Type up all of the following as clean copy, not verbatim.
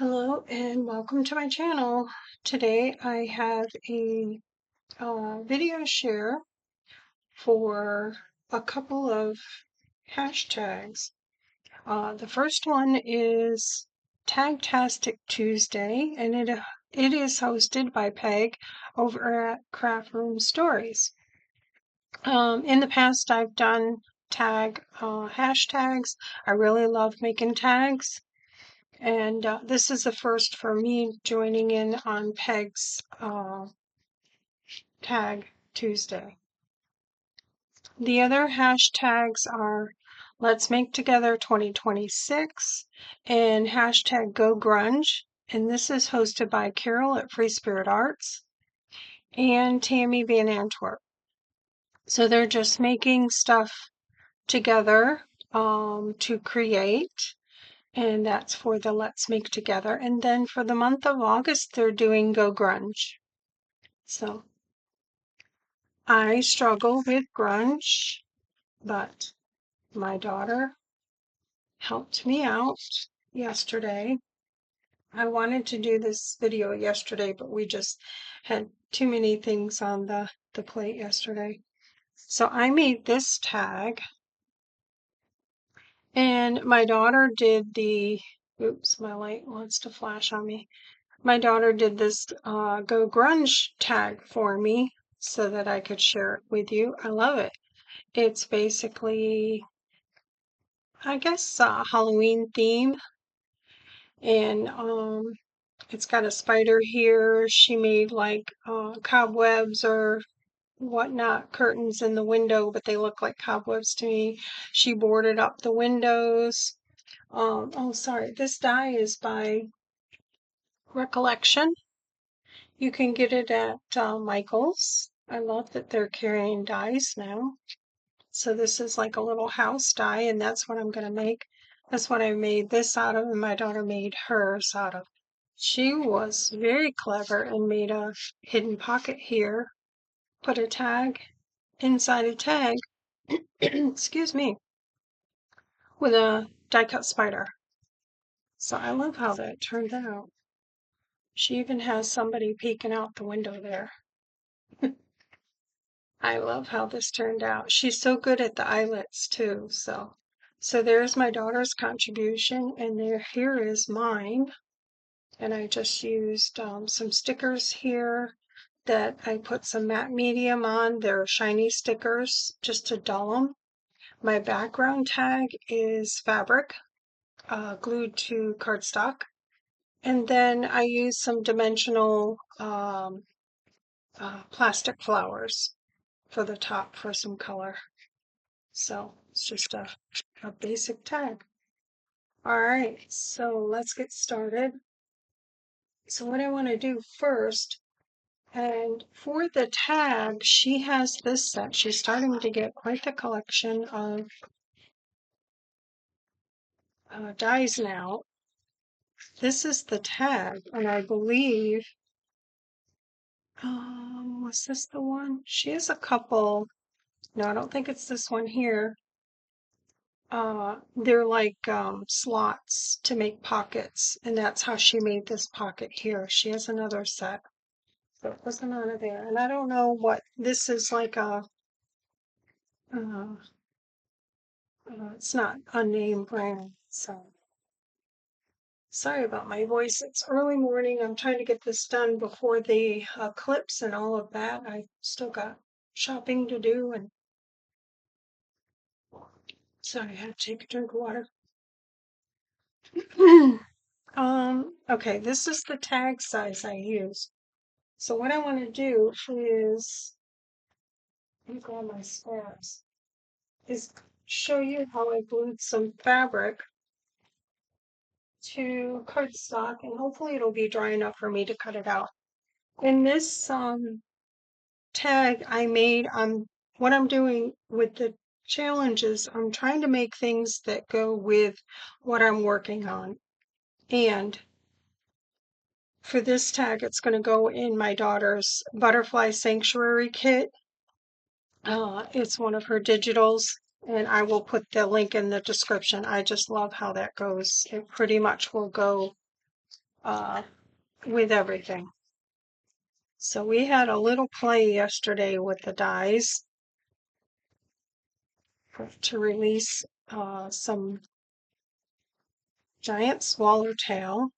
Hello and welcome to my channel. Today I have a video share for a couple of hashtags. The first one is Tagtastic Tuesday, and it is hosted by Peg over at Craft Room Stories. In the past I've done tag hashtags. I really love making tags. And this is the first for me joining in on Peg's Tag Tuesday. The other hashtags are Let's Make Together 2026 and hashtag Go Grunge. And this is hosted by Caryl at Free Spirit Arts and Tammy Van Antwerp. So they're just making stuff together to create. And that's for the Let's Make Together. And then for the month of August, they're doing Go Grunge. So I struggle with grunge, but my daughter helped me out yesterday. I wanted to do this video yesterday, but we just had too many things on the plate yesterday. So I made this tag. And my daughter did oops, my light wants to flash on me. My daughter did this Go Grunge tag for me so that I could share it with you. I love it. It's basically, I guess, a Halloween theme. And it's got a spider here. She made like cobwebs or whatnot, curtains in the window, but they look like cobwebs to me. She boarded up the windows. Oh, sorry. This die is by Recollection. You can get it at Michael's. I love that they're carrying dies now. So this is like a little house die, and that's what I'm going to make. That's what I made this out of, and my daughter made hers out of. She was very clever and made a hidden pocket here. Put a tag inside a tag, excuse me, with a die-cut spider. So I love how that turned out. She even has somebody peeking out the window there. I love how this turned out. She's so good at the eyelets too. So there's my daughter's contribution, and here is mine. And I just used some stickers here that I put some matte medium on. They're shiny stickers just to dull them. My background tag is fabric glued to cardstock. And then I used some dimensional plastic flowers for the top for some color. So it's just a basic tag. All right, so let's get started. So what I want to do first, and for the tag, she has this set. She's starting to get quite the collection of dies now. This is the tag, and I believe, was this the one? She has a couple. No, I don't think it's this one here. They're like slots to make pockets, and that's how she made this pocket here. She has another set, but it wasn't out of there. And I don't know what this is like it's not a name brand, so sorry about my voice. It's early morning. I'm trying to get this done before the eclipse and all of that. I still got shopping to do, and sorry, I had to take a drink of water. Okay, this is the tag size I used. So what I want to do is, let me grab my scraps, is show you how I glued some fabric to cardstock, and hopefully it'll be dry enough for me to cut it out. In this tag I made, what I'm doing with the challenges, I'm trying to make things that go with what I'm working on. And for this tag, it's going to go in my daughter's Butterfly Sanctuary kit. It's one of her digitals, and I will put the link in the description. I just love how that goes. It pretty much will go uh, with everything. So we had a little play yesterday with the dies to release some giant swallowtail,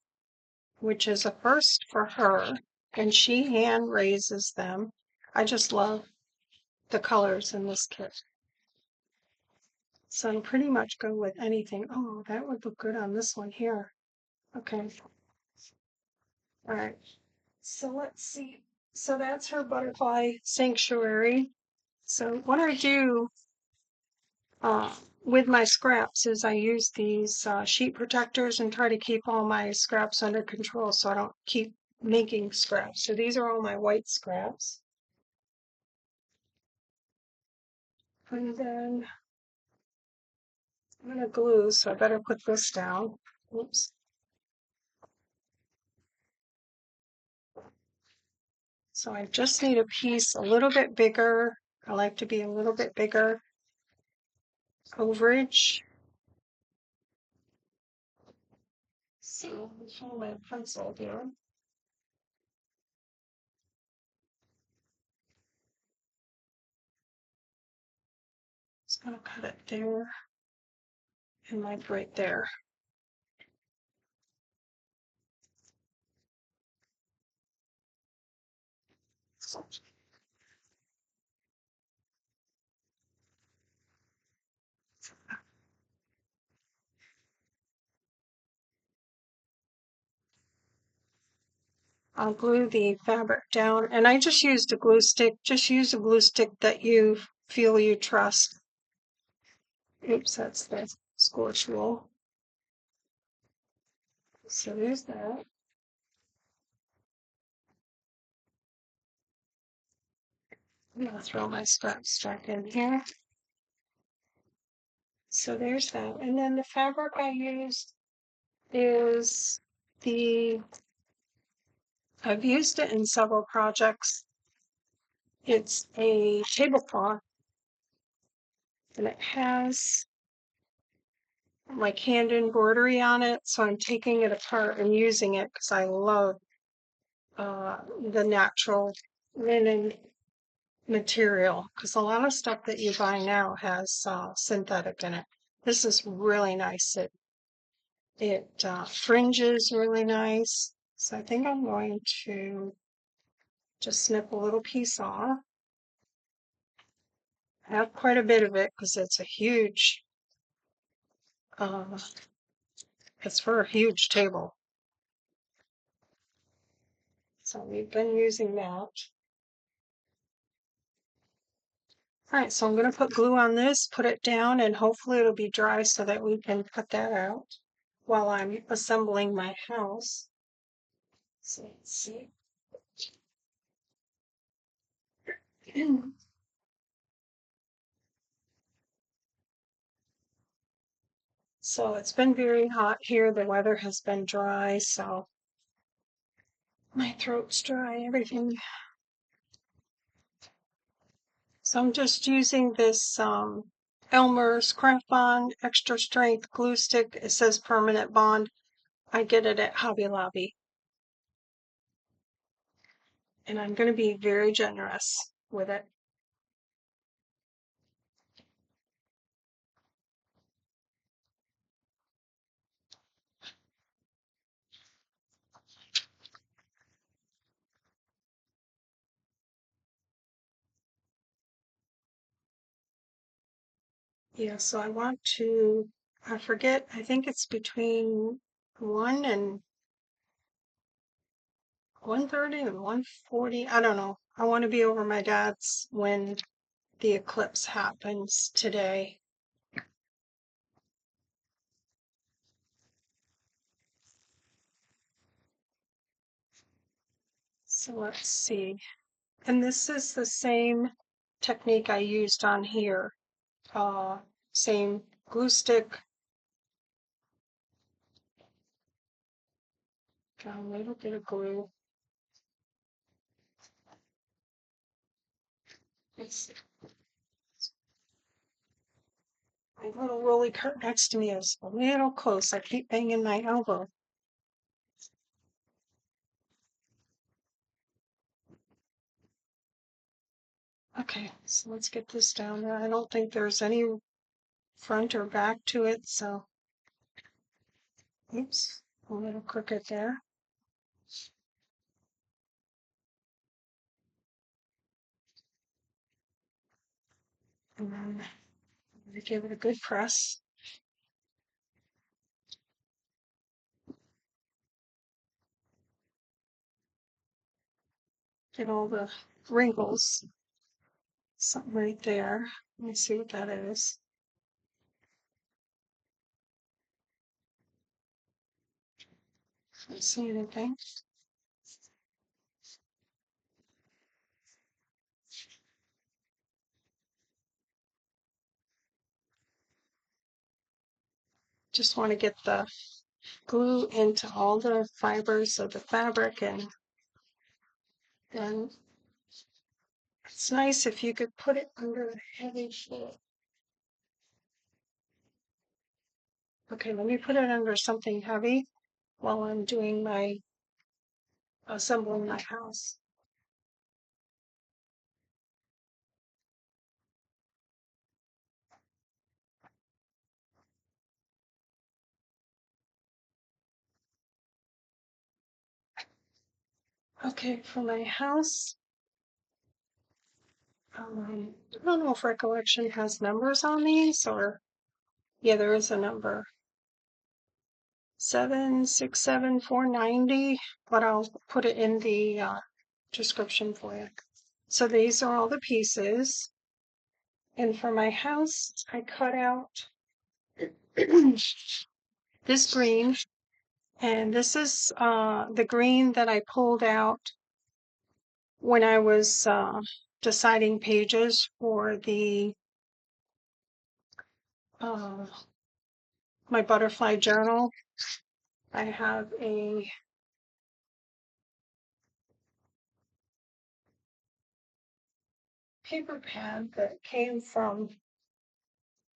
which is a first for her, and she hand raises them. I just love the colors in this kit. So I'll pretty much go with anything. Oh, that would look good on this one here. Okay. All right. So let's see. So that's her butterfly sanctuary. So what I do uh, with my scraps is I use these sheet protectors and try to keep all my scraps under control so I don't keep making scraps. So these are all my white scraps. And then I'm going to glue, so I better put this down. Oops. So I just need a piece a little bit bigger. I like to be a little bit bigger overage. So I'll hold my pencil here. Just going to cut it there and like right there. I'll glue the fabric down, and I just used a glue stick. Just use a glue stick that you feel you trust. Oops, that's the scorch wool. So there's that. I'm gonna throw my scraps back in here. So there's that. And then the fabric I used is I've used it in several projects. It's a tablecloth and it has like hand embroidery on it. So I'm taking it apart and using it because I love the natural linen material because a lot of stuff that you buy now has synthetic in it. This is really nice. It fringes really nice. So I think I'm going to just snip a little piece off. I have quite a bit of it because it's a huge, uh, it's for a huge table. So we've been using that. All right, so I'm going to put glue on this, put it down, and hopefully it'll be dry so that we can cut that out while I'm assembling my house. So let's see. So it's been very hot here. The weather has been dry, so my throat's dry, everything. So I'm just using this Elmer's Craft Bond Extra Strength Glue Stick. It says Permanent Bond. I get it at Hobby Lobby. And I'm going to be very generous with it. Yeah, so I forget, I think it's between 1 and 1:30 and 1:40. I don't know. I want to be over my dad's when the eclipse happens today. So let's see. And this is the same technique I used on here. Same glue stick. Got a little bit of glue. It's my little rolly cart next to me is a little close. I keep banging my elbow. Okay, so let's get this down there. I don't think there's any front or back to it, so oops, a little crooked there. And then give it a good press. Get all the wrinkles. Something right there. Let me see what that is. Don't see anything. Just want to get the glue into all the fibers of the fabric, and then it's nice if you could put it under a heavy foot. Okay, let me put it under something heavy while I'm doing my assembling my house. Okay, for my house, I don't know if Recollection has numbers on these, or yeah, there is a number 767490, but I'll put it in the description for you. So these are all the pieces, and for my house, I cut out this green, and this is the green that I pulled out when I was deciding pages for the my butterfly journal. I have a paper pad that came from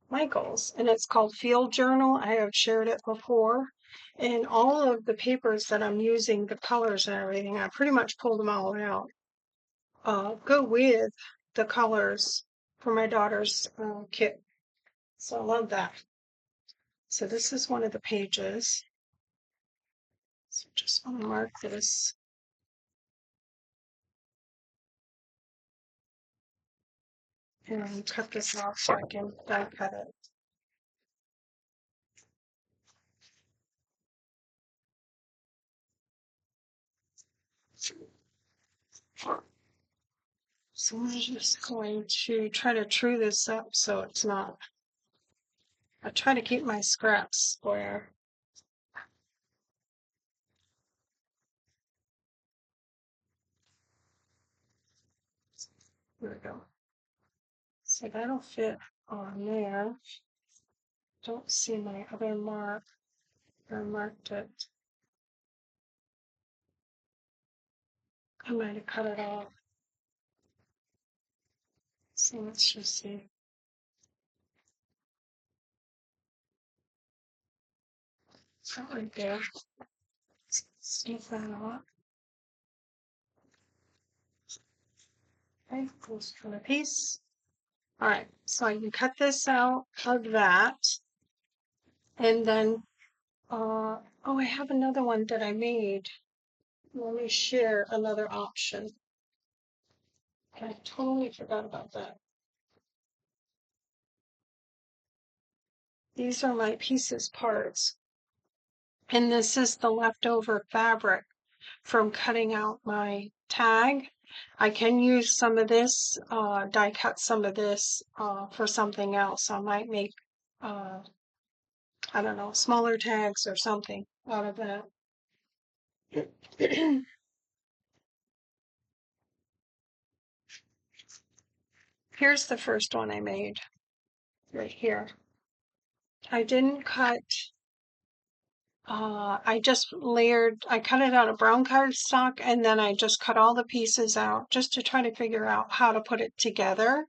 Michael's, and it's called Field Journal. I have shared it before, and all of the papers that I'm using, the colors and everything, I pretty much pulled them all out. Go with the colors for my daughter's kit. So I love that. So this is one of the pages. So just want to mark this. And cut this off so I can die cut it. So I'm just going to try to true this up so it's not. I try to keep my scraps square. There we go. So that'll fit on there. Don't see my other mark. I marked it. I might have cut it off. So let's just see. It's not right there. Let's sneak that off. Okay, close to the piece. All right, so I can cut this out of that. And then, oh, I have another one that I made. Let me share another option. I totally forgot about that. These are my pieces parts. And this is the leftover fabric from cutting out my tag. I can use some of this, die cut some of this for something else. I might make, I don't know, smaller tags or something out of that. Here's the first one I made right here. I didn't cut, I just layered, I cut it out of brown cardstock, and then I just cut all the pieces out just to try to figure out how to put it together.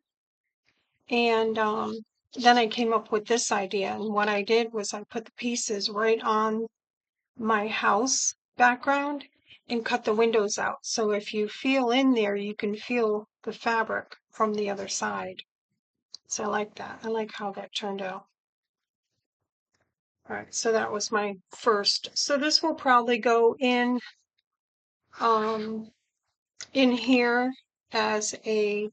And then I came up with this idea, and what I did was I put the pieces right on my house background and cut the windows out. So if you feel in there, you can feel the fabric from the other side. So I like that. I like how that turned out. All right, so that was my first. So this will probably go in here as a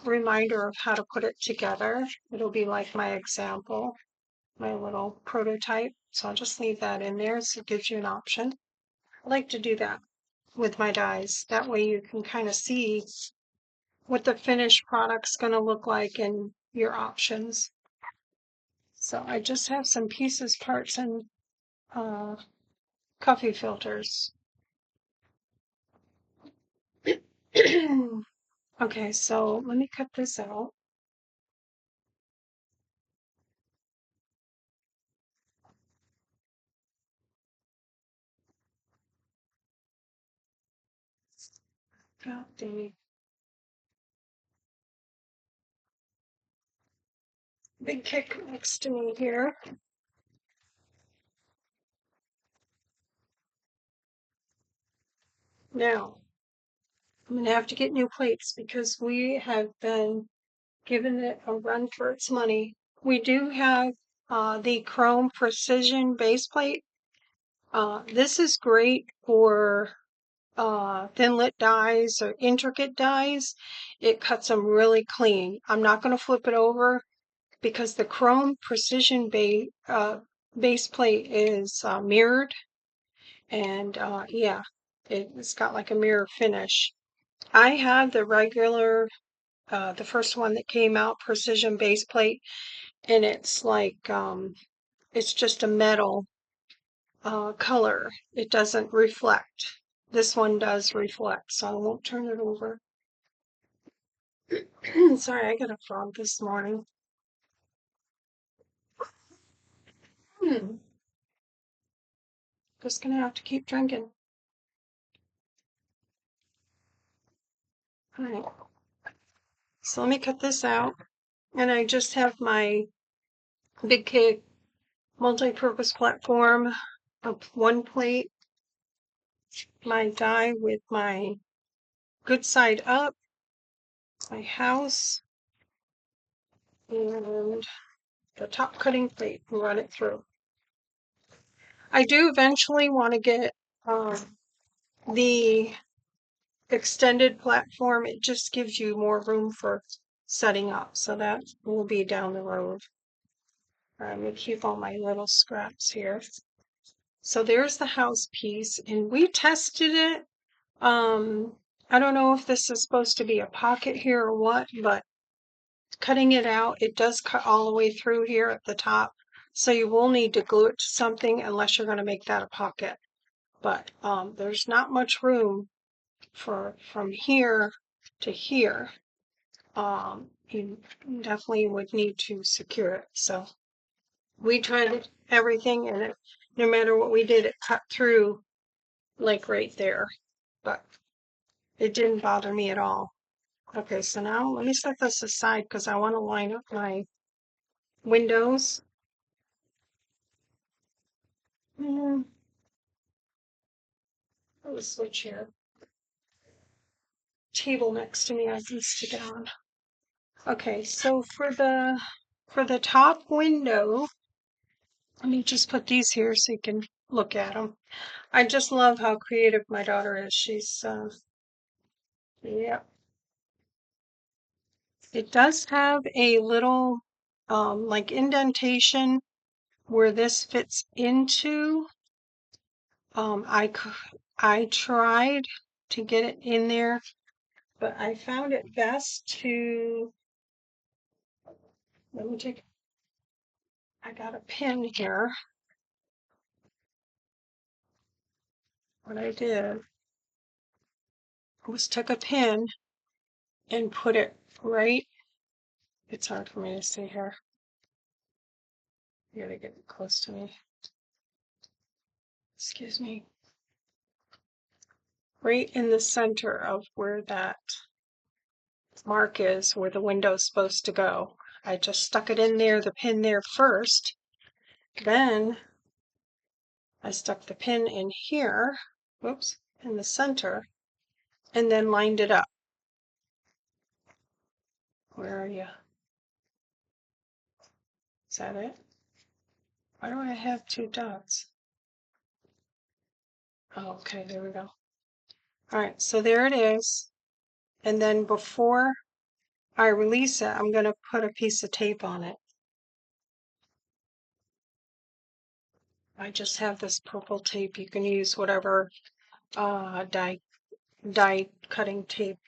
reminder of how to put it together. It'll be like my example, my little prototype. So I'll just leave that in there so it gives you an option. I like to do that with my dies. That way you can kind of see what the finished product's going to look like and your options. So I just have some pieces, parts, and coffee filters. Okay, so let me cut this out. Got the big kick next to me here. Now, I'm going to have to get new plates because we have been giving it a run for its money. We do have the chrome precision base plate. This is great for thin lit dies or intricate dies. It cuts them really clean. I'm not going to flip it over because the chrome precision base plate is mirrored, and yeah, it's got like a mirror finish. I have the regular, the first one that came out, precision base plate, and it's like it's just a metal color. It doesn't reflect. This one does reflect, so I won't turn it over. Sorry, I got a frog this morning. Just gonna have to keep drinking. All right. So let me cut this out. And I just have my Big Cake multi-purpose platform of one plate, my die with my good side up, my house, and the top cutting plate and run it through. I do eventually want to get the extended platform. It just gives you more room for setting up, so that will be down the road. I'm going to keep all my little scraps here. So there's the house piece, and we tested it. I don't know if this is supposed to be a pocket here or what, but cutting it out, it does cut all the way through here at the top. So you will need to glue it to something unless you're going to make that a pocket. But there's not much room for from here to here. You definitely would need to secure it. So we tried everything, and no matter what we did, it cut through like right there. But it didn't bother me at all. Okay, so now let me set this aside because I want to line up my windows. Let's switch here. Table next to me I can stick it on. Okay, so for the top window, let me just put these here so you can look at them. I just love how creative my daughter is. She's yeah. It does have a little like indentation where this fits into. I tried to get it in there, but I found it best to, let me take, I got a pin here. What I did was took a pin and put it right, it's hard for me to see here. You gotta get close to me. Excuse me. Right in the center of where that mark is, where the window's supposed to go. I just stuck it in there, the pin there first. Then I stuck the pin in here, whoops, in the center, and then lined it up. Where are you? Is that it? Why do I have two dots? Oh, okay, there we go. All right, so there it is. And then before I release it, I'm going to put a piece of tape on it. I just have this purple tape. You can use whatever die cutting tape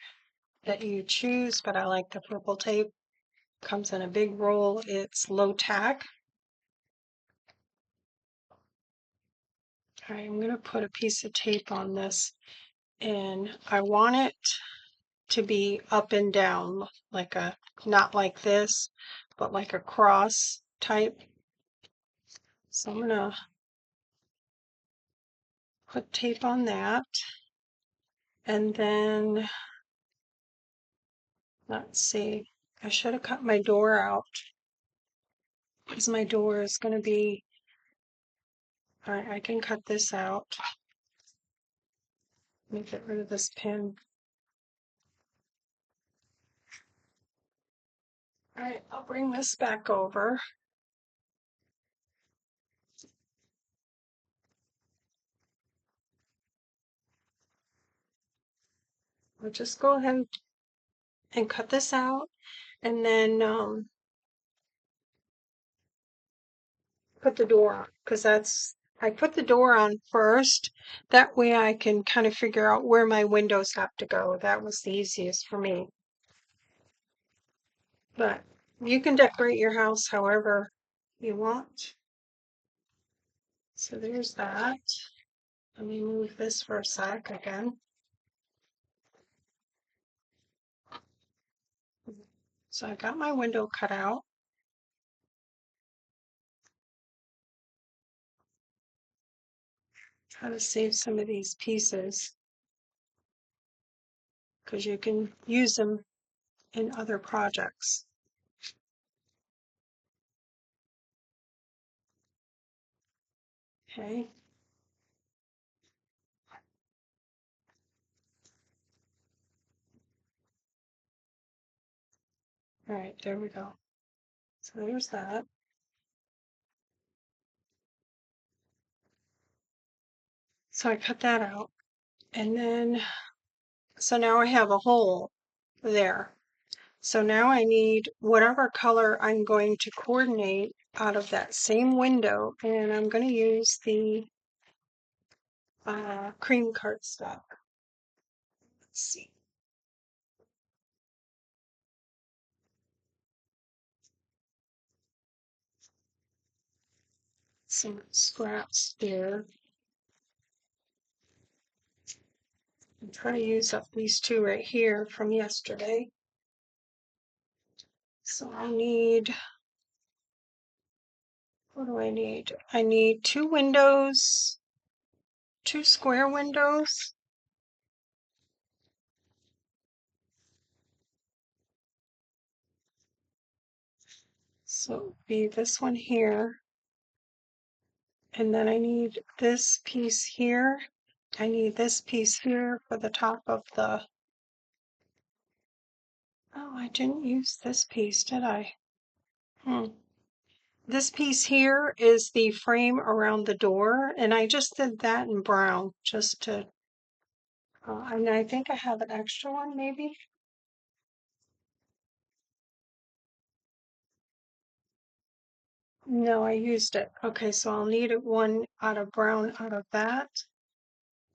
that you choose, but I like the purple tape. Comes in a big roll. It's low tack. All right, I'm going to put a piece of tape on this, and I want it to be up and down, like a, not like this, but like a cross type. So I'm going to put tape on that. And then, let's see, I should have cut my door out because my door is going to be, all right, I can cut this out. Let me get rid of this pin. All right, I'll bring this back over. I'll just go ahead and cut this out, and then put the door on, because I put the door on first. That way I can kind of figure out where my windows have to go. That was the easiest for me. But you can decorate your house however you want. So there's that. Let me move this for a sec again. So I got my window cut out. Try to save some of these pieces because you can use them in other projects. Okay. All right, there we go. So there's that. So I cut that out. And then, so now I have a hole there. So now I need whatever color I'm going to coordinate out of that same window. And I'm going to use the cream cardstock. Let's see. Some scraps here. I'm trying to use up these two right here from yesterday. So I need, what do I need? I need two windows, two square windows. So it would be this one here. And then I need this piece here. I need this piece here for the top of the, oh, I didn't use this piece, did I? This piece here is the frame around the door, and I just did that in brown just to, and I think I have an extra one maybe. No, I used it. Okay, so I'll need one out of brown out of that.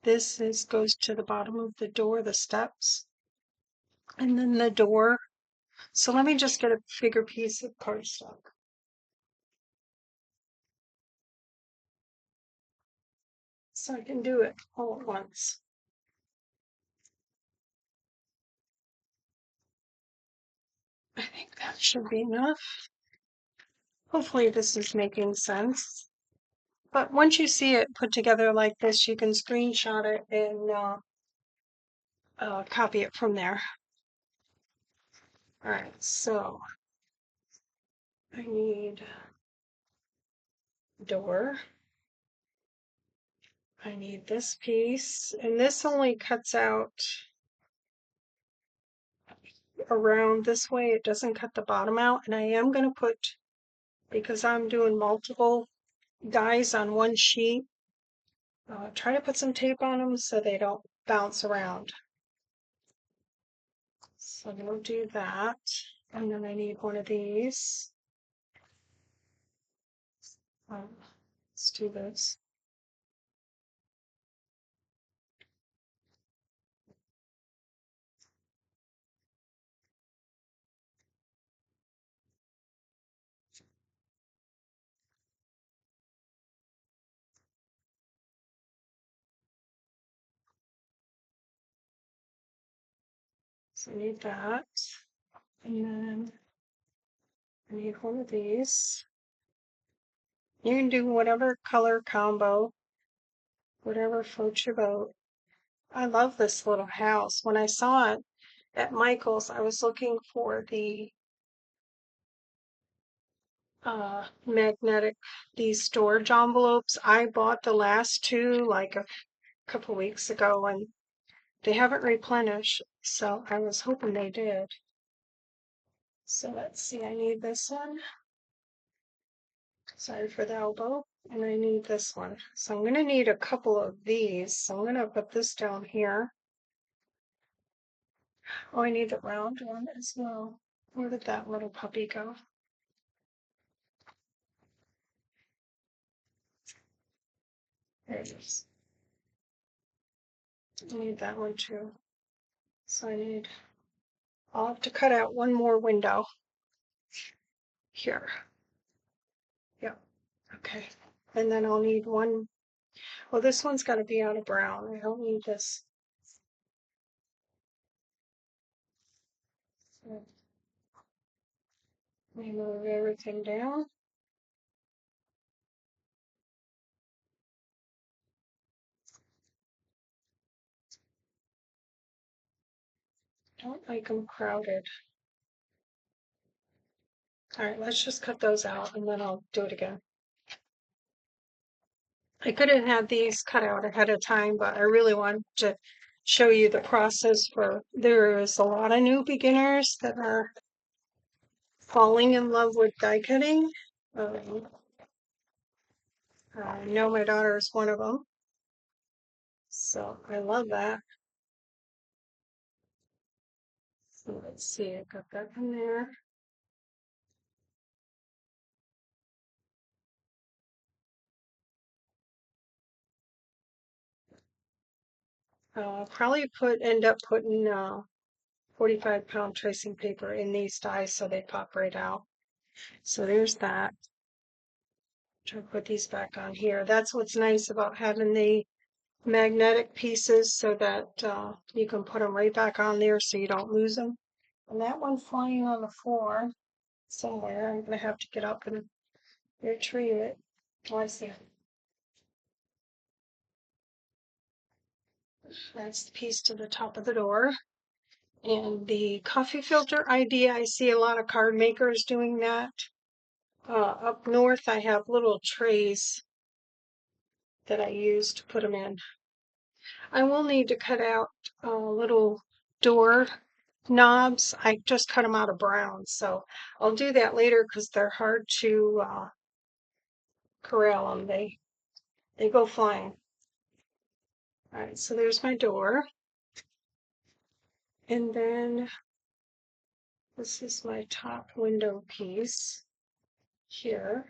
This goes to the bottom of the door, the steps, and then the door. So let me just get a bigger piece of cardstock. So I can do it all at once. I think that should be enough. Hopefully this is making sense. But once you see it put together like this, you can screenshot it and copy it from there. All right, so I need door. I need this piece, and this only cuts out around this way. It doesn't cut the bottom out. And I am going to put, because I'm doing multiple dies on one sheet, try to put some tape on them so they don't bounce around. So we'll do that. And then I need one of these. Let's do this. So I need that. And then I need one of these. You can do whatever color combo, whatever floats your boat. I love this little house. When I saw it at Michael's, I was looking for the magnetic, these storage envelopes. I bought the last two like a couple weeks ago and they haven't replenished, so I was hoping they did. So let's see, I need this one. Sorry for the elbow. And I need this one. So I'm going to need a couple of these. So I'm going to put this down here. Oh, I need the round one as well. Where did that little puppy go? There it is. I need that one too. So I'll have to cut out one more window here. Yep. Okay. And then I'll need one. Well, this one's got to be out of brown. I don't need this. So let me move everything down. Don't like them crowded. All right, let's just cut those out and then I'll do it again. I could have had these cut out ahead of time, but I really want to show you the process for, there is a lot of new beginners that are falling in love with die cutting. I know my daughter is one of them. So I love that. So let's see, I got that in there. I'll probably end up putting 45-pound tracing paper in these dies so they pop right out. So there's that. Try to put these back on here. That's what's nice about having the magnetic pieces so that you can put them right back on there so you don't lose them. And that one flying on the floor somewhere, I'm going to have to get up and retrieve it. Oh, I see. That's the piece to the top of the door. And the coffee filter idea, I see a lot of card makers doing that. Up north, I have little trays that I use to put them in. I will need to cut out little door knobs. I just cut them out of brown, so I'll do that later because they're hard to corral them. They go flying. All right, so there's my door. And then this is my top window piece here.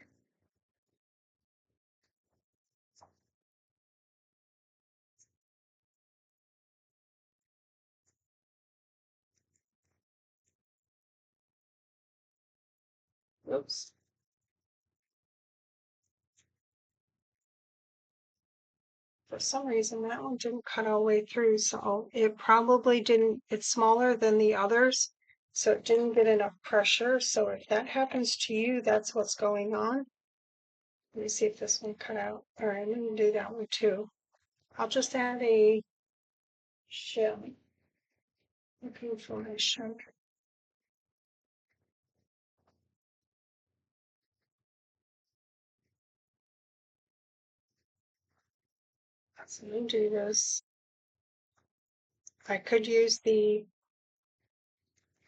Oops. For some reason, that one didn't cut all the way through, so it probably didn't, it's smaller than the others, so it didn't get enough pressure. So if that happens to you, that's what's going on. Let me see if this one cut out. All right, I'm going to do that one too. I'll just add a shim. Looking for my shim. So let me do this. I could use the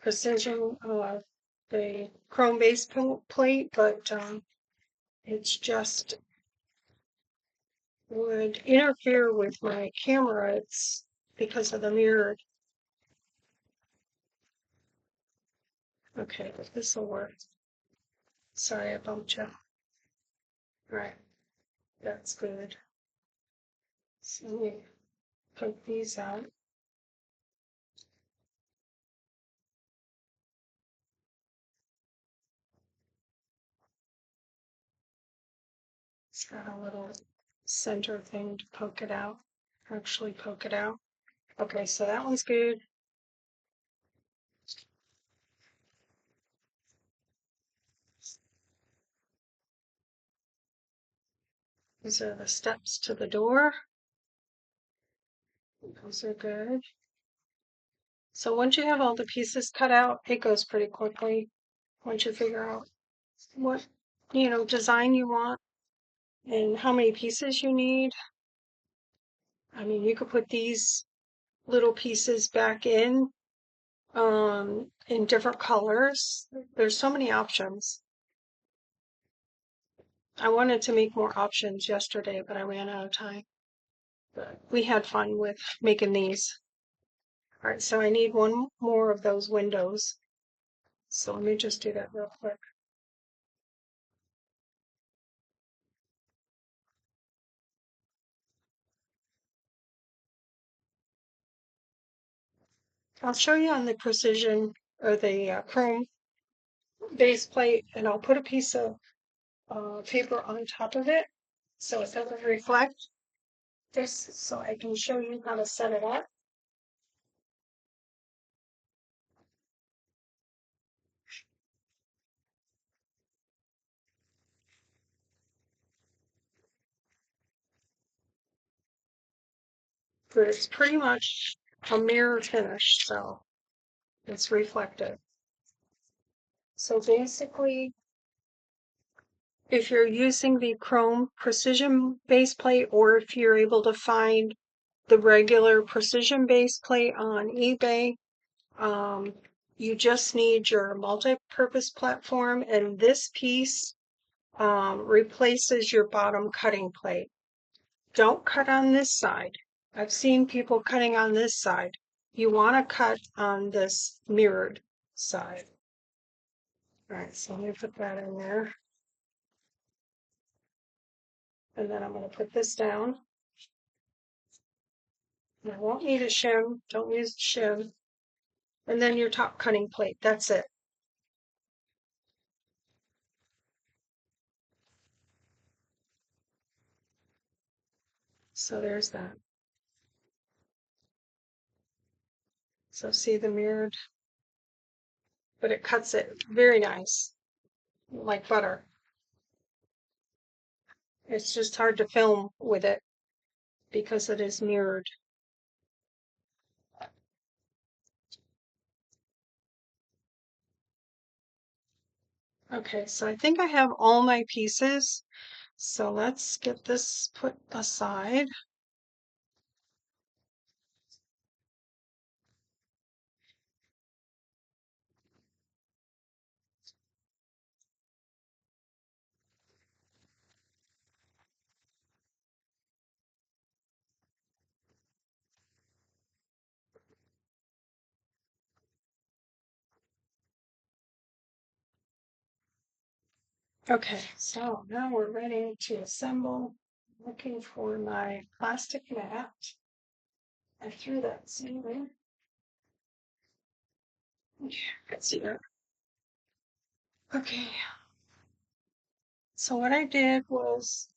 precision the chrome base plate, but it's just would interfere with my camera. It's because of the mirror. Okay, this will work. Sorry, I bumped you. Right, that's good. So let me poke these out. It's got a little center thing to poke it out. Actually poke it out. Okay, so that one's good. These are the steps to the door. Those are good. So once you have all the pieces cut out, it goes pretty quickly. Once you figure out what, design you want and how many pieces you need. I mean, you could put these little pieces back in different colors. There's so many options. I wanted to make more options yesterday, but I ran out of time. But we had fun with making these. All right, so I need one more of those windows. So let me just do that real quick. I'll show you on the precision or the chrome base plate, and I'll put a piece of paper on top of it so it doesn't reflect this, so I can show you how to set it up. But it's pretty much a mirror finish, so it's reflective. So basically, if you're using the chrome precision base plate, or if you're able to find the regular precision base plate on eBay, you just need your multi-purpose platform, and this piece replaces your bottom cutting plate. Don't cut on this side. I've seen people cutting on this side. You want to cut on this mirrored side. All right, so let me put that in there. And then I'm going to put this down. And I won't need a shim. Don't use the shim. And then your top cutting plate. That's it. So there's that. So see the mirrored, but it cuts it very nice, like butter. It's just hard to film with it because it is mirrored. Okay, so I think I have all my pieces. So let's get this put aside. Okay, so now we're ready to assemble. Looking for my plastic mat. I threw that somewhere. Yeah, it's here. Okay. So what I did was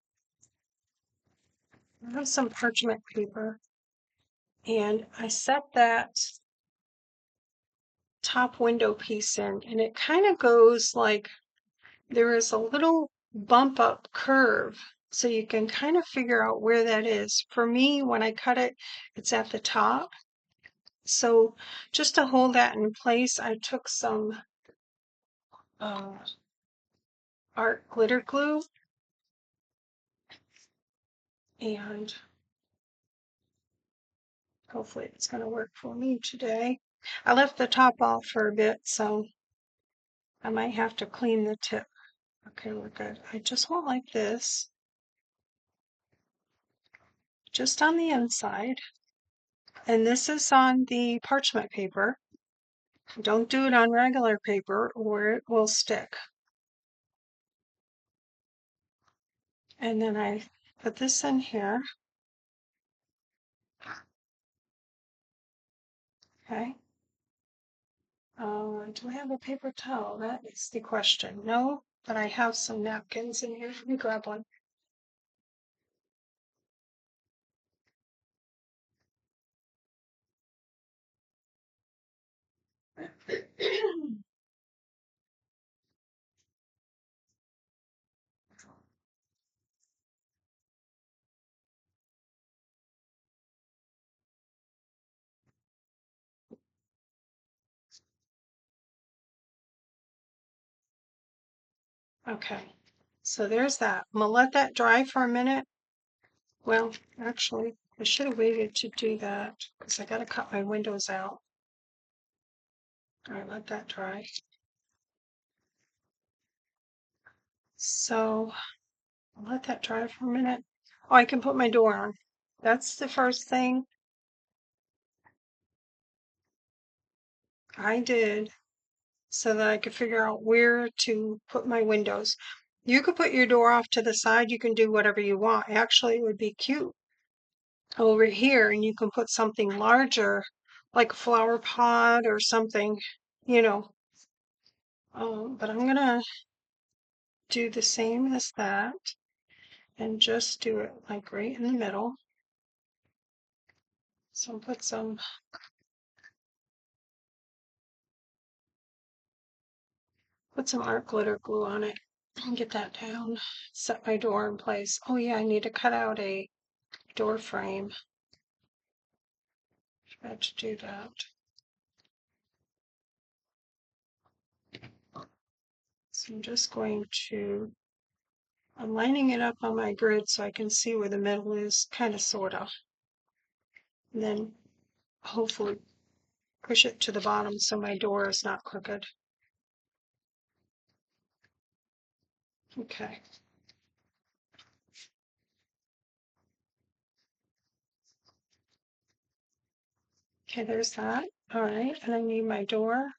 I have some parchment paper, and I set that top window piece in, and it kind of goes like there is a little bump up curve, so you can kind of figure out where that is. For me, when I cut it, it's at the top. So just to hold that in place, I took some art glitter glue, and hopefully it's going to work for me today. I left the top off for a bit, so I might have to clean the tip. Okay, we're good. I just want like this, just on the inside. And this is on the parchment paper. Don't do it on regular paper or it will stick. And then I put this in here. Okay. Do I have a paper towel? That is the question. No, but I have some napkins in here. Let me grab one. Okay, so there's that. I'm gonna let that dry for a minute. Well, actually, I should have waited to do that because I gotta cut my windows out. All right, let that dry. So I'll let that dry for a minute. Oh, I can put my door on. That's the first thing I did so that I could figure out where to put my windows. You could put your door off to the side. You can do whatever you want. Actually, it would be cute over here, and you can put something larger, like a flower pot or something, you know. But I'm gonna do the same as that and just do it like right in the middle. So put some art glitter glue on it and get that down. Set my door in place. Oh yeah, I need to cut out a door frame. Forgot to do that. So I'm just going to, I'm lining it up on my grid so I can see where the middle is, kind of, sort of. And then hopefully push it to the bottom so my door is not crooked. Okay. Okay, there's that. All right, and I need my door.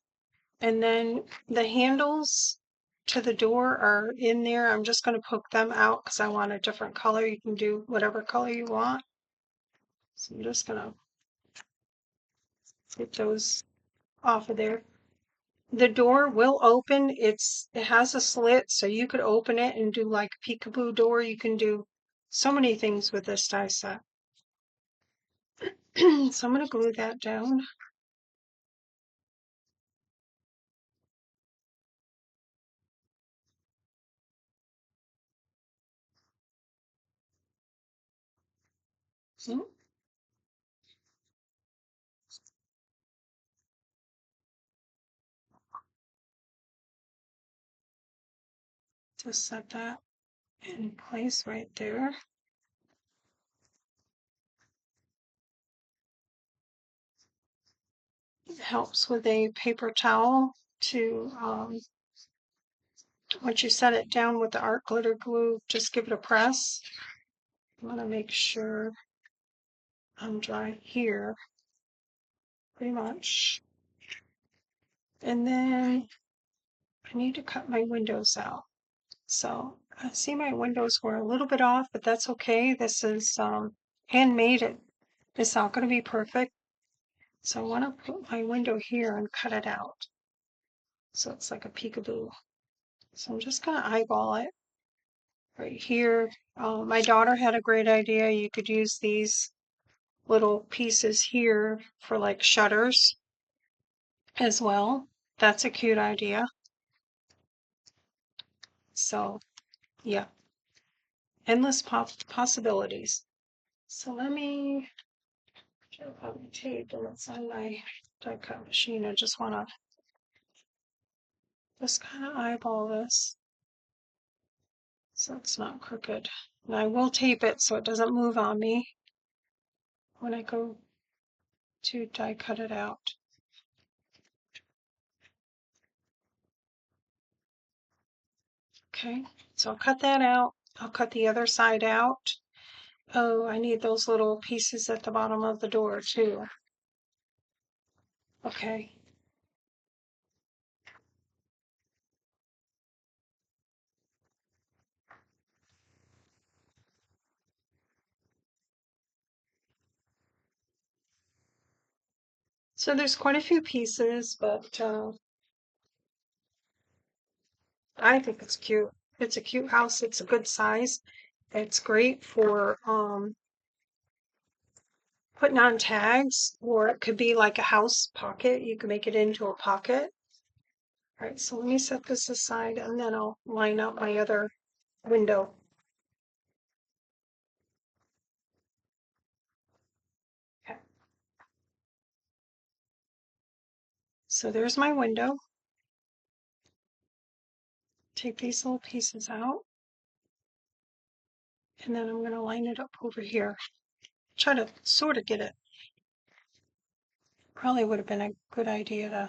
And then the handles to the door are in there. I'm just going to poke them out because I want a different color. You can do whatever color you want. So I'm just going to get those off of there. The door will open. It has a slit, so you could open it and do like a peekaboo door. You can do so many things with this die set. So I'm going to glue that down. Just set that in place right there. It helps with a paper towel to, once you set it down with the art glitter glue, just give it a press. I want to make sure I'm dry here, pretty much. And then I need to cut my windows out. So I see my windows were a little bit off, but that's okay. This is handmade. It's not going to be perfect. So I want to put my window here and cut it out. So it's like a peekaboo. So I'm just going to eyeball it right here. My daughter had a great idea. You could use these little pieces here for like shutters as well. That's a cute idea. So yeah, endless possibilities. So let me check out the tape and it's on my die cut machine. I just want to just kind of eyeball this so it's not crooked. And I will tape it so it doesn't move on me when I go to die cut it out. Okay, so I'll cut that out. I'll cut the other side out. Oh, I need those little pieces at the bottom of the door too. Okay. So there's quite a few pieces, but I think it's cute. It's a cute house. It's a good size. It's great for putting on tags, or it could be like a house pocket. You can make it into a pocket. All right, so let me set this aside and then I'll line up my other window. Okay. So there's my window. Take these little pieces out. And then I'm going to line it up over here. Try to sort of get it. Probably would have been a good idea to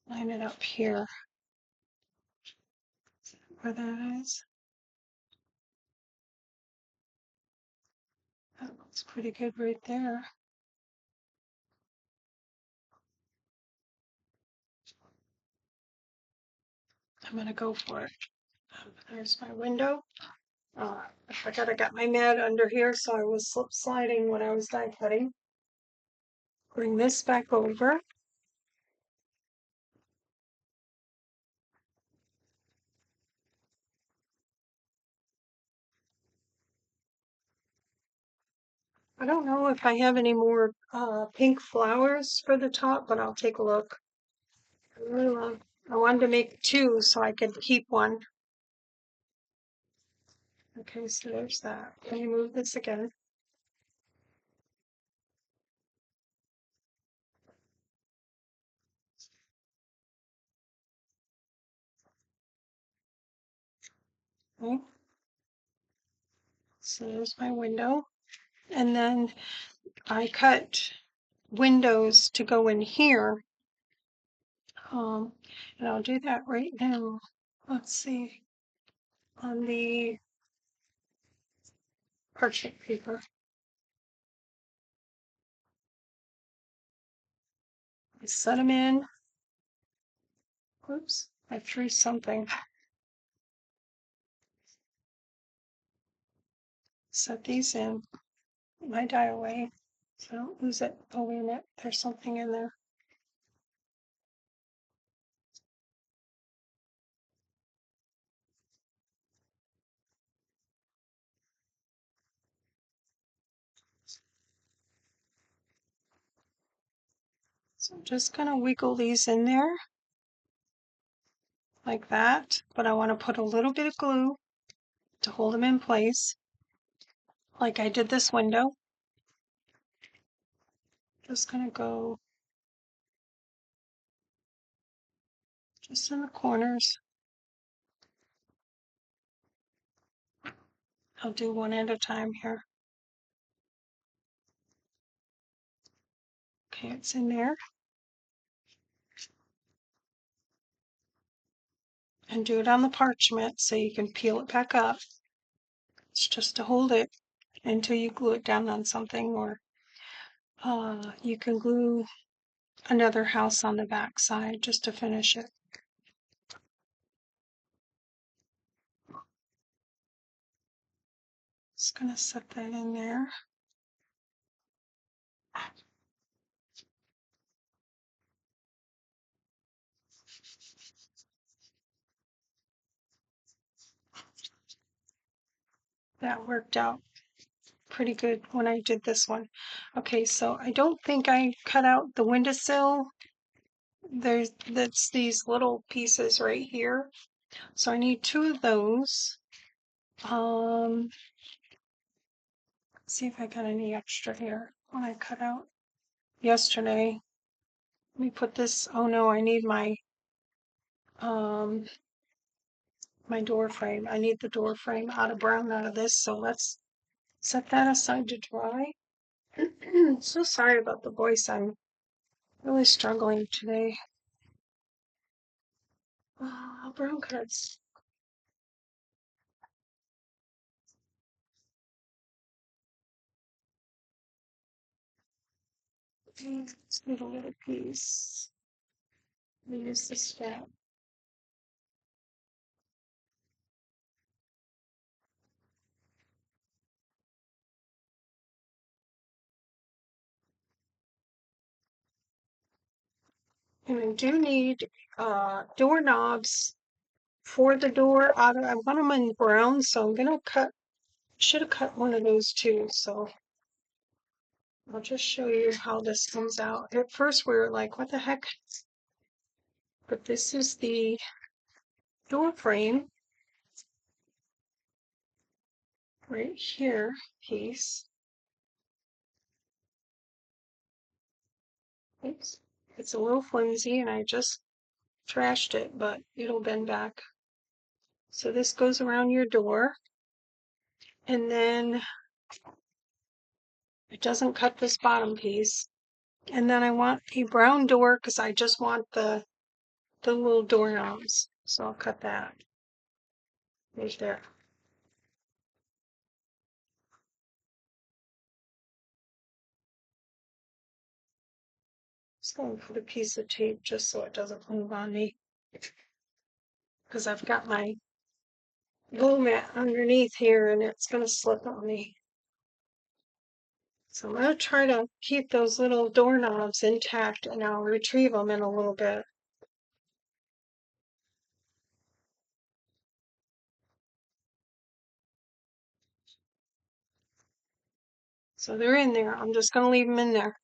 line it up here. Where that is. That looks pretty good right there. I'm going to go for it. There's my window. I forgot I got my mat under here, so I was slip sliding when I was die cutting. Bring this back over. I don't know if I have any more pink flowers for the top, but I'll take a look. I wanted to make two so I could keep one. Okay, so there's that. Let me move this again. Okay. So there's my window. And then I cut windows to go in here. And I'll do that right now. Let's see. On the parchment paper. I set them in. Oops, I threw something. Set these in. My die away so I don't lose it. Oh, wait a minute. There's something in there. So I'm just going to wiggle these in there like that. But I want to put a little bit of glue to hold them in place, like I did this window. Just going to go just in the corners. I'll do one at a time here. Okay, it's in there. And do it on the parchment so you can peel it back up. It's just to hold it until you glue it down on something, or you can glue another house on the back side just to finish it. Just going to set that in there. That worked out pretty good when I did this one. Okay, so I don't think I cut out the windowsill. That's these little pieces right here. So I need two of those. Let's see if I got any extra here when I cut out yesterday. Let me put this. Oh no, I need my door frame. I need the door frame out of brown out of this. So let's set that aside to dry. So sorry about the voice. I'm really struggling today. Brown cards. Let's get a little piece. Use the strap. And I do need doorknobs for the door. I want them in brown, so I'm gonna cut. Should have cut one of those too. So I'll just show you how this comes out. At first we were like, what the heck? But this is the door frame right here piece. Oops. It's a little flimsy and I just trashed it, but it'll bend back. So this goes around your door. And then it doesn't cut this bottom piece. And then I want a brown door because I just want the little doorknobs. So I'll cut that right there. Just going to put a piece of tape just so it doesn't move on me. Because I've got my glue mat underneath here and it's going to slip on me. So I'm going to try to keep those little doorknobs intact and I'll retrieve them in a little bit. So they're in there. I'm just going to leave them in there.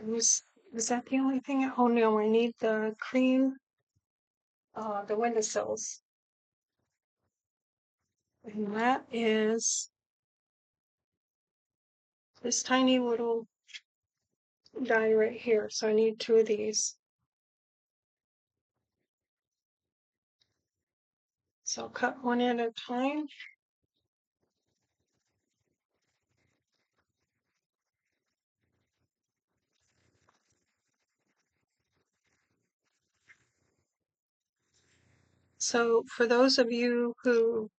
Was that the only thing? Oh no, I need the cream, the windowsills. And that is this tiny little die right here. So I need 2 of these. So I'll cut one at a time. So for those of you who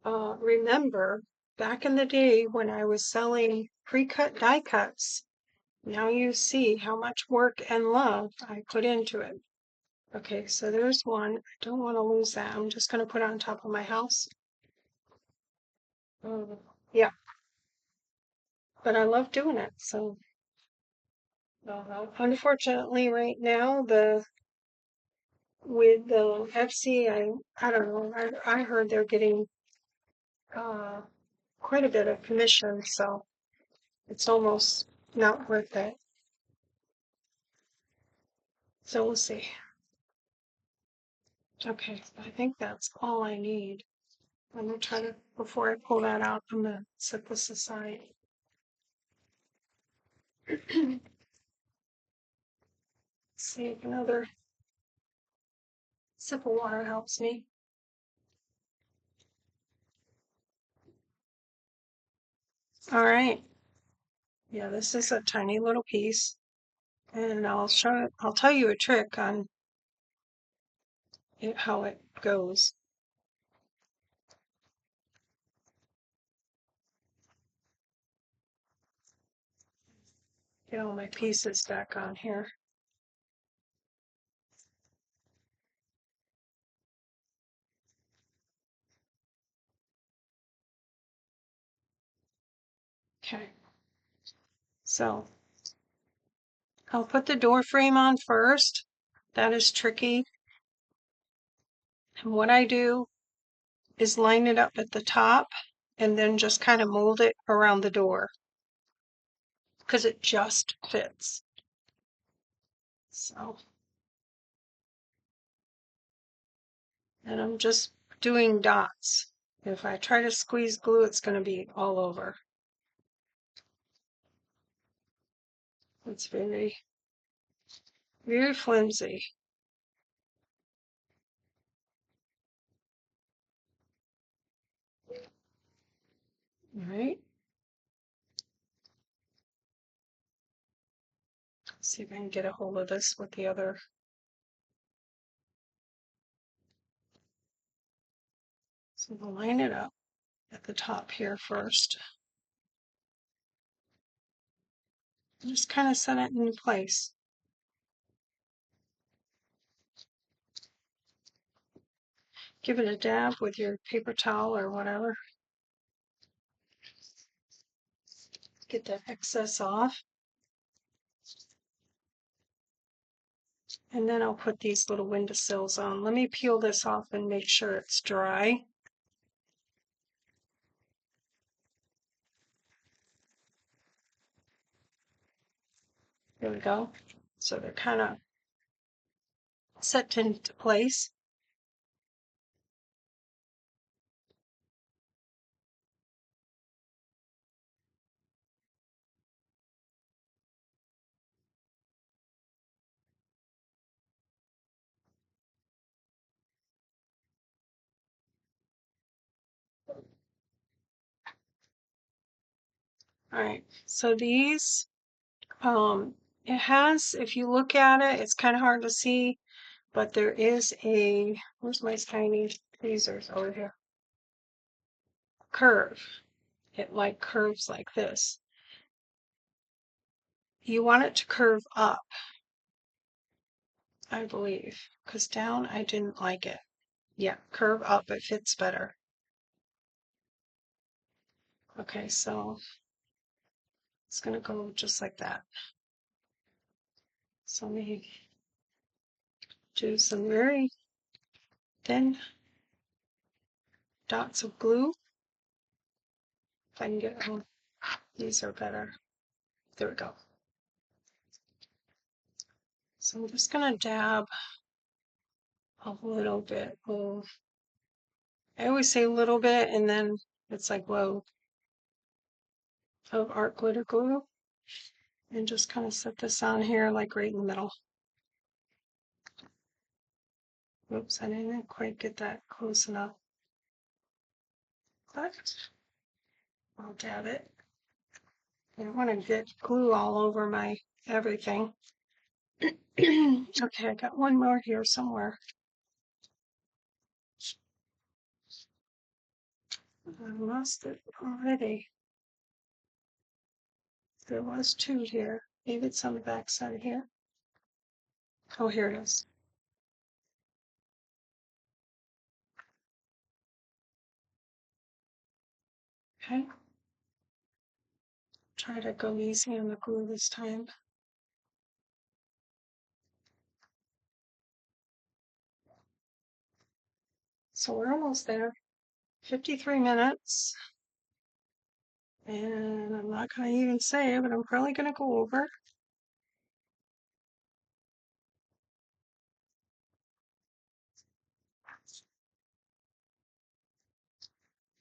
remember back in the day when I was selling pre-cut die cuts, now you see how much work and love I put into it. Okay, so there's one. I don't want to lose that. I'm just going to put it on top of my house. Yeah, but I love doing it. So unfortunately, right now with the FC, I don't know. I heard they're getting uh, quite a bit of commission, so it's almost not worth it. So we'll see. Okay, I think that's all I need. I'm gonna try to, before I pull that out, I'm gonna set this aside. See if another sip of water helps me. All right. Yeah, this is a tiny little piece. And I'll tell you a trick on how it goes. Get all my pieces back on here. Okay. So I'll put the door frame on first. That is tricky. And what I do is line it up at the top and then just kind of mold it around the door because it just fits. So, and I'm just doing dots. If I try to squeeze glue, it's going to be all over. It's very, very flimsy. All right. See if I can get a hold of this with the other. So we'll line it up at the top here first. Just kind of set it in place. Give it a dab with your paper towel or whatever. Get that excess off. And then I'll put these little windowsills on. Let me peel this off and make sure it's dry. There we go. So they're kind of set into place. All right, so these, it has, if you look at it, it's kind of hard to see, but there is a, where's my tiny tweezers over here? Curve. It like curves like this. You want it to curve up, I believe, because down I didn't like it. Yeah, curve up, it fits better. Okay, so it's going to go just like that. So let me do some very thin dots of glue. If I can get them, these are better. There we go. So I'm just going to dab a little bit. Oh, I always say a little bit, and then it's like, whoa, of art glitter glue. And just kind of set this on here, like right in the middle. Oops, I didn't quite get that close enough. But I'll dab it. I don't want to get glue all over my everything. Okay, I got one more here somewhere. I lost it already. There was two here. Maybe it's on the back side here. Oh, here it is. Okay. Try to go easy on the glue this time. So we're almost there. 53 minutes. And I'm not going to even say it, but I'm probably going to go over.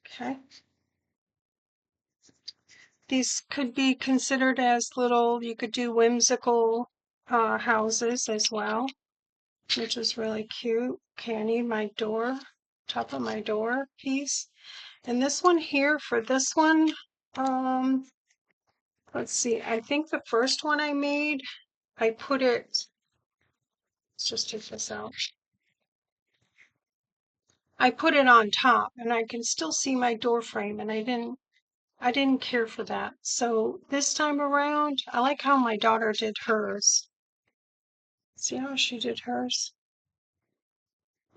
Okay. These could be considered as little, you could do whimsical houses as well, which is really cute. Okay, I need my door, top of my door piece. And this one here, for this one, let's see, I think the first one I made, I put it, let's just take this out. I put it on top and I can still see my door frame, and I didn't care for that. So this time around, I like how my daughter did hers. See how she did hers?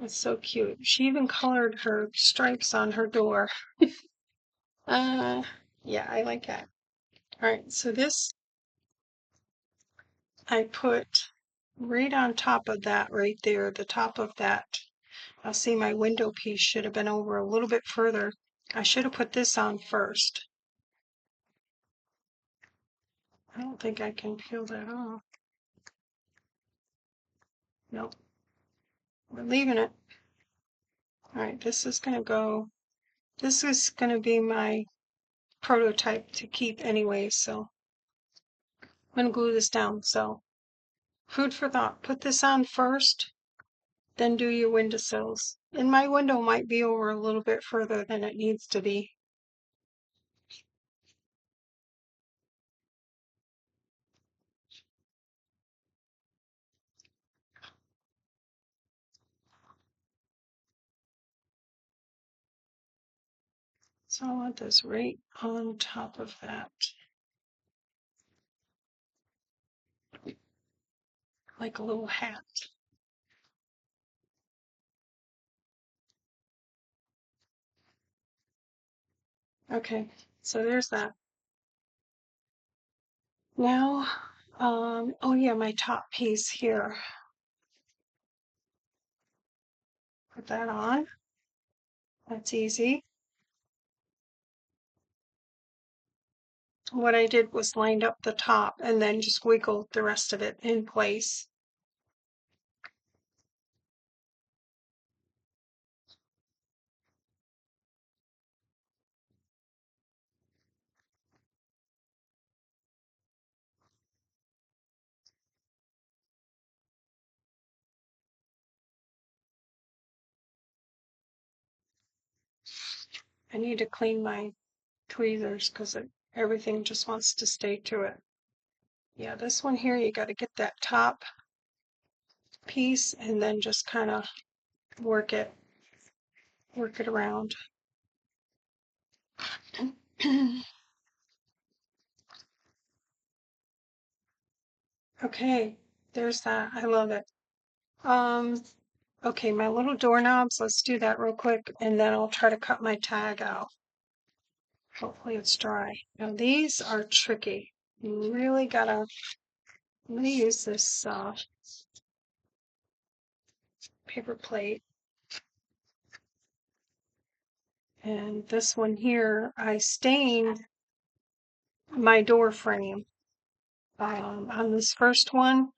It's so cute. She even colored her stripes on her door. Yeah, I like that. All right, so this I put right on top of that right there, the top of that. I'll see my window piece should have been over a little bit further. I should have put this on first. I don't think I can peel that off. Nope. We're leaving it. All right, this is going to go, this is going to be my prototype to keep anyway, so I'm going to glue this down. So food for thought, put this on first, then do your windowsills. And my window might be over a little bit further than it needs to be. So I want this right on top of that. like a little hat. Okay, so there's that. Now, oh yeah, my top piece here. Put that on. That's easy. What I did was lined up the top and then just wiggled the rest of it in place. I need to clean my tweezers because everything just wants to stay to it. Yeah, this one here, you got to get that top piece and then just kind of work it around. Okay, there's that. I love it. Um, okay, my little doorknobs, let's do that real quick and then I'll try to cut my tag out. Hopefully it's dry. Now these are tricky. You really gotta, I'm gonna use this paper plate. And this one here, I stained my door frame on this first one.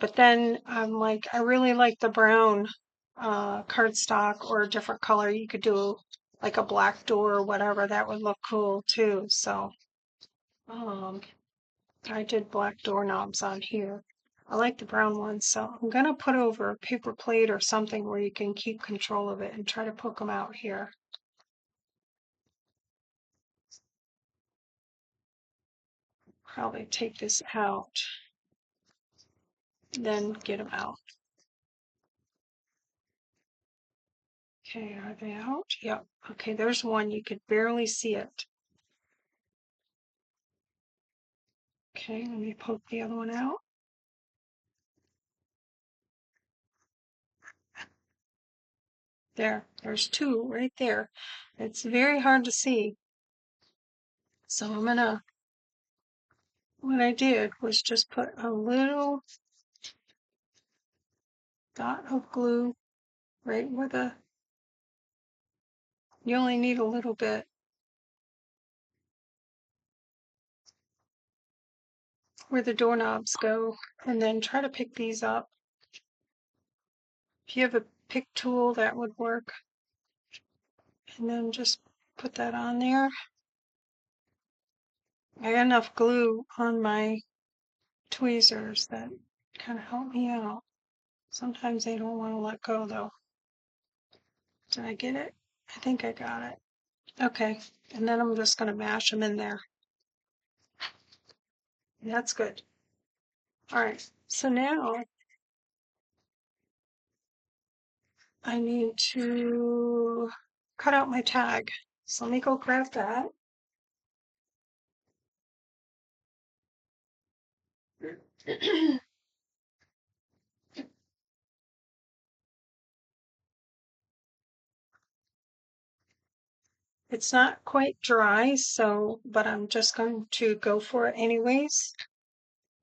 But then I'm like, I really like the brown cardstock or a different color. You could do like a black door or whatever. That would look cool too. So I did black doorknobs on here. I like the brown ones. So I'm going to put over a paper plate or something where you can keep control of it and try to poke them out here. Probably take this out, then get them out. Okay, are they out? Yep. Okay, there's one. You could barely see it. Okay, let me poke the other one out. There's two right there. It's very hard to see. So what I did was just put a little dot of glue right where you only need a little bit. Where the doorknobs go, and then try to pick these up. If you have a pick tool, that would work. And then just put that on there. I got enough glue on my tweezers that kind of help me out. Sometimes they don't want to let go though. Did I get it? I think I got it. Okay, and then I'm just going to mash them in there. That's good. All right, so now I need to cut out my tag. So let me go grab that. It's not quite dry, but I'm just going to go for it anyways.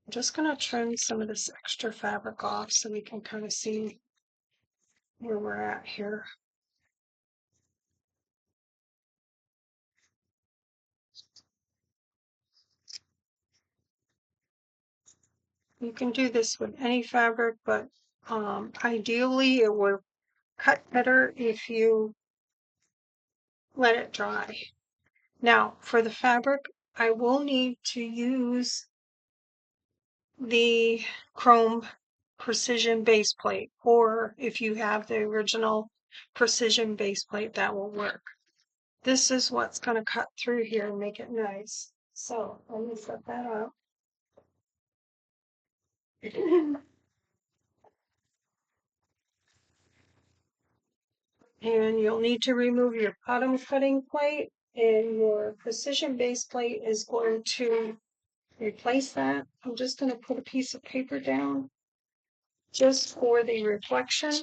I'm just going to trim some of this extra fabric off so we can kind of see where we're at here. You can do this with any fabric, but ideally it will cut better if you let it dry. Now, for the fabric, I will need to use the chrome precision base plate, or if you have the original precision base plate, that will work. This is what's going to cut through here and make it nice. So let me set that up. And you'll need to remove your bottom cutting plate, and your precision base plate is going to replace that. I'm just going to put a piece of paper down just for the reflection.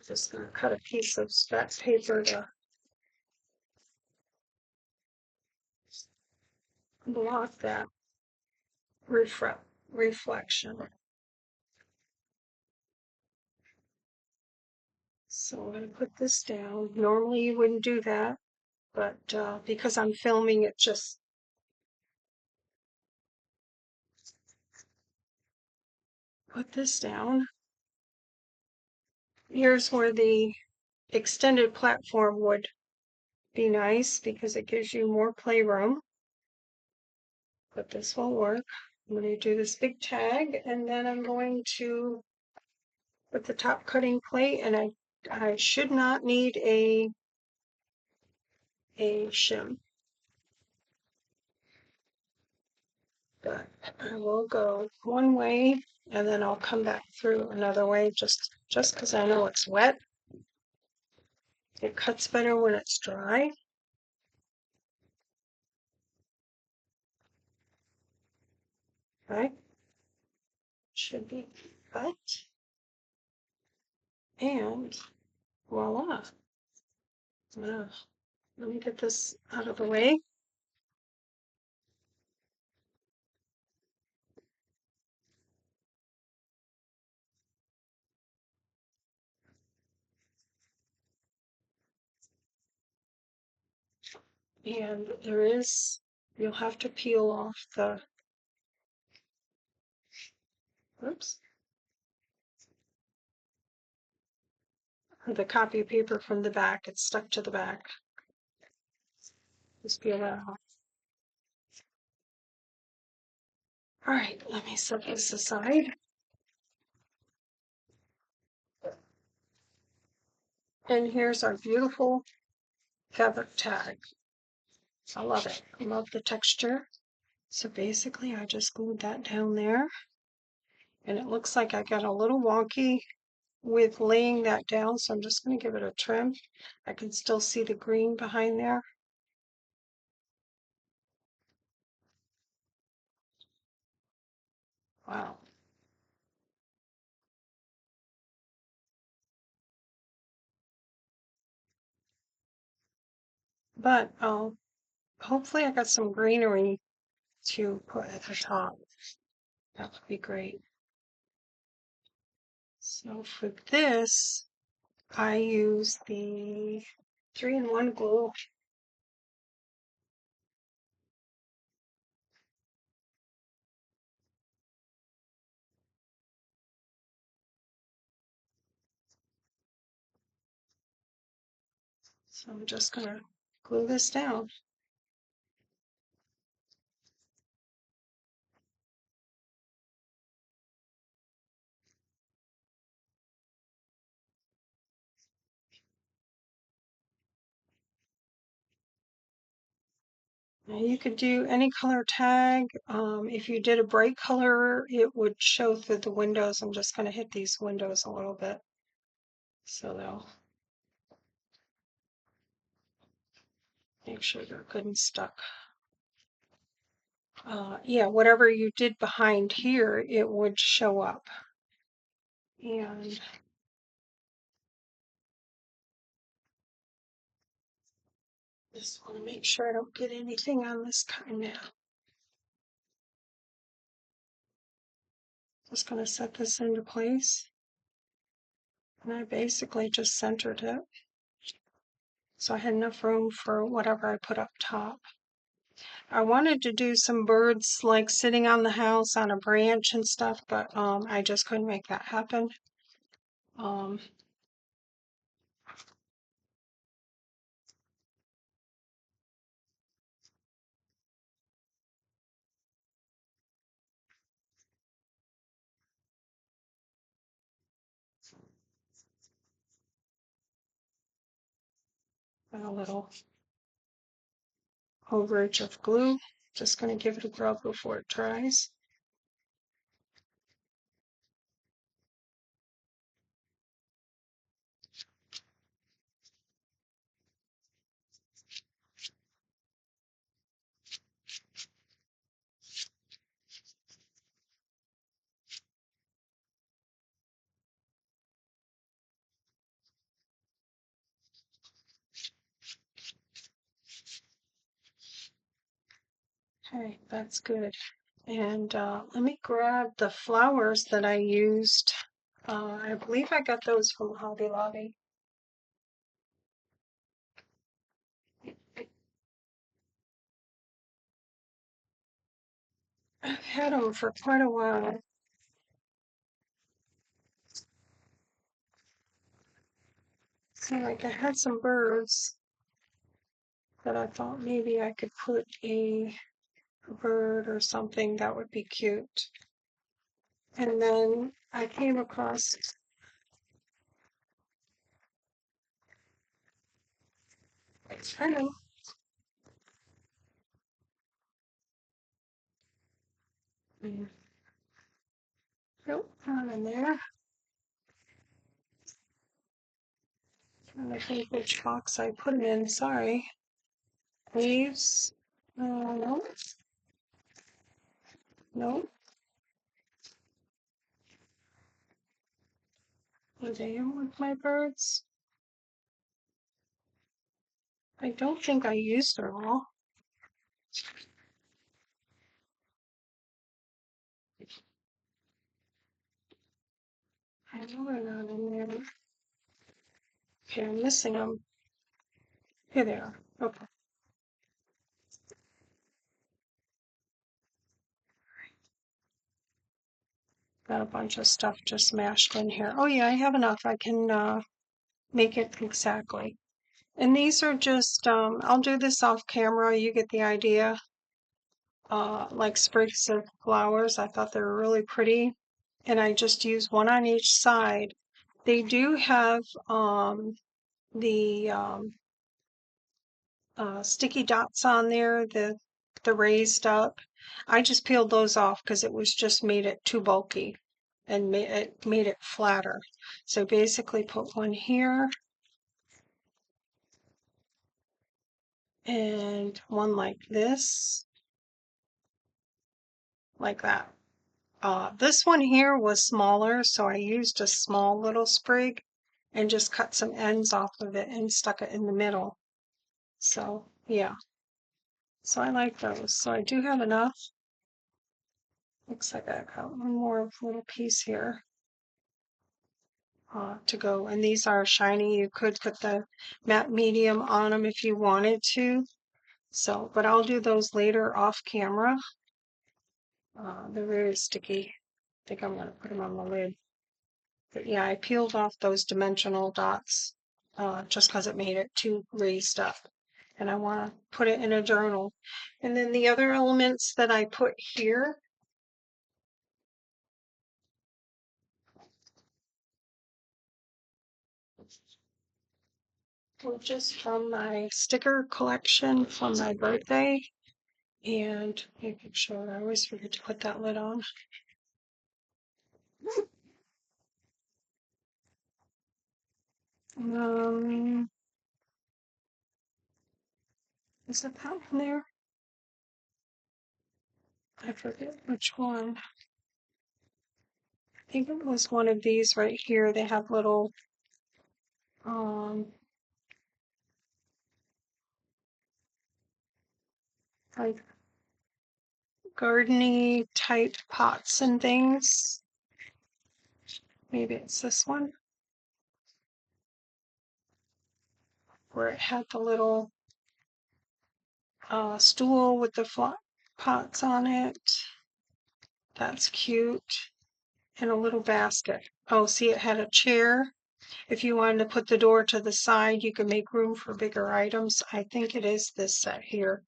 Just going to cut a piece of scrap paper to block that reflection. So I'm going to put this down. Normally you wouldn't do that, but because I'm filming it, just put this down. Here's where the extended platform would be nice because it gives you more playroom. But this won't work. I'm going to do this big tag, and then I'm going to put the top cutting plate, and I should not need a shim. But I will go one way and then I'll come back through another way just because I know it's wet. It cuts better when it's dry. Right? Should be cut. And voila. Let me get this out of the way. And you'll have to peel off the copy paper from the back. It's stuck to the back. Just peel that off. All right, let me set this aside. And here's our beautiful feather tag. I love it. I love the texture. So basically, I just glued that down there. And it looks like I got a little wonky with laying that down, so I'm just going to give it a trim. I can still see the green behind there. Wow. But hopefully I got some greenery to put at the top. That would be great. So for this, I use the 3-in-1 glue. So I'm just going to glue this down. Now you could do any color tag. If you did a bright color, it would show through the windows. I'm just going to hit these windows a little bit so they'll make sure they're good and stuck. Yeah, whatever you did behind here, it would show up. And just want to make sure I don't get anything on this kind now. Just going to set this into place. And I basically just centered it. So I had enough room for whatever I put up top. I wanted to do some birds like sitting on the house on a branch and stuff, but I just couldn't make that happen. Um, a little overage of glue. Just going to give it a rub before it dries. Okay, that's good. And let me grab the flowers that I used. I believe I got those from Hobby Lobby. I've had them for quite a while. So like I had some birds that I thought maybe I could put a bird or something that would be cute. And then I came across, I know, nope, not in there. Trying to think which box I put them in, sorry. Leaves, no, no. Were they in with my birds? I don't think I used them all. I know they're not in there. Okay, I'm missing them. Here they are. Okay. Got a bunch of stuff just mashed in here. Oh yeah, I have enough. I can make it exactly. And these are just, I'll do this off camera. You get the idea. Like sprigs of flowers. I thought they were really pretty. And I just use one on each side. They do have the sticky dots on there, the raised up. I just peeled those off because it was just made it too bulky and made it flatter. So basically put one here and one like this, like that. This one here was smaller, so I used a small little sprig and just cut some ends off of it and stuck it in the middle. So yeah, so I like those. So I do have enough. Looks like I got one more little piece here to go. And these are shiny. You could put the matte medium on them if you wanted to. So, but I'll do those later off camera. They're very sticky. I think I'm going to put them on the lid. But yeah, I peeled off those dimensional dots just because it made it too raised up. And I want to put it in a journal. And then the other elements that I put here were just from my sticker collection from my birthday. And making sure I always forget to put that lid on. Um, is it that one there? I forget which one. I think it was one of these right here. They have little like gardeny type pots and things. Maybe it's this one where it had the little stool with the flat pots on it. That's cute. And a little basket. Oh, see, it had a chair. If you wanted to put the door to the side, you could make room for bigger items. I think it is this set here.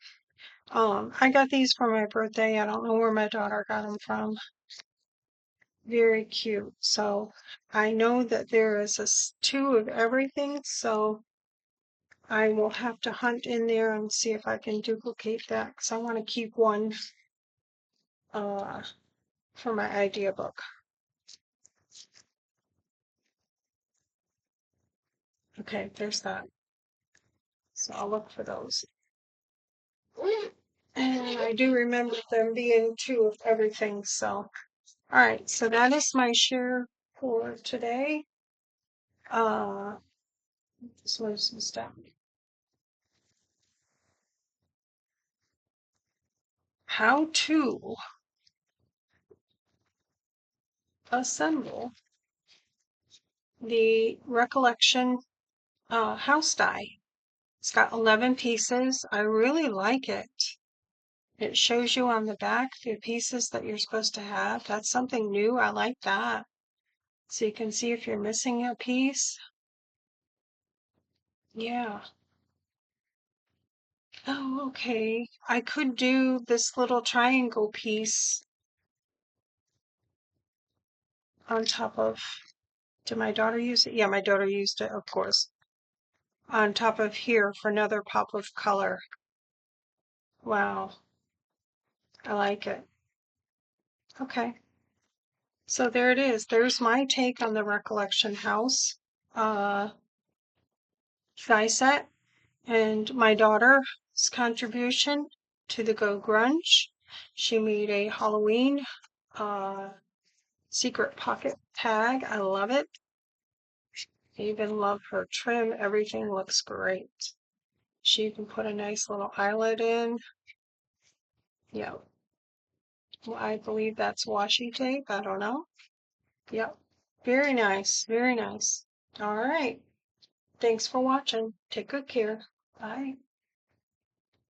I got these for my birthday. I don't know where my daughter got them from. Very cute. So I know that there is two of everything, so I will have to hunt in there and see if I can duplicate that because I want to keep one uh, for my idea book. Okay, there's that. So I'll look for those. And I do remember them being two of everything, so. All right, so that is my share for today. Just move some stuff. how to assemble the Recollection house die. It's got 11 pieces. I really like it. It shows you on the back the pieces that you're supposed to have. That's something new. I like that. So you can see if you're missing a piece. Yeah. Oh, okay. I could do this little triangle piece on top of, did my daughter use it? Yeah, my daughter used it, of course. On top of here for another pop of color. Wow. I like it. Okay. So there it is. There's my take on the Recollection House die set and my daughter's contribution to the Go Grunge. She made a Halloween secret pocket tag. I love it. I even love her trim. Everything looks great. She even put a nice little eyelet in. Yeah. Well, I believe that's washi tape. I don't know. Yep. Very nice. Very nice. All right. Thanks for watching. Take good care. Bye.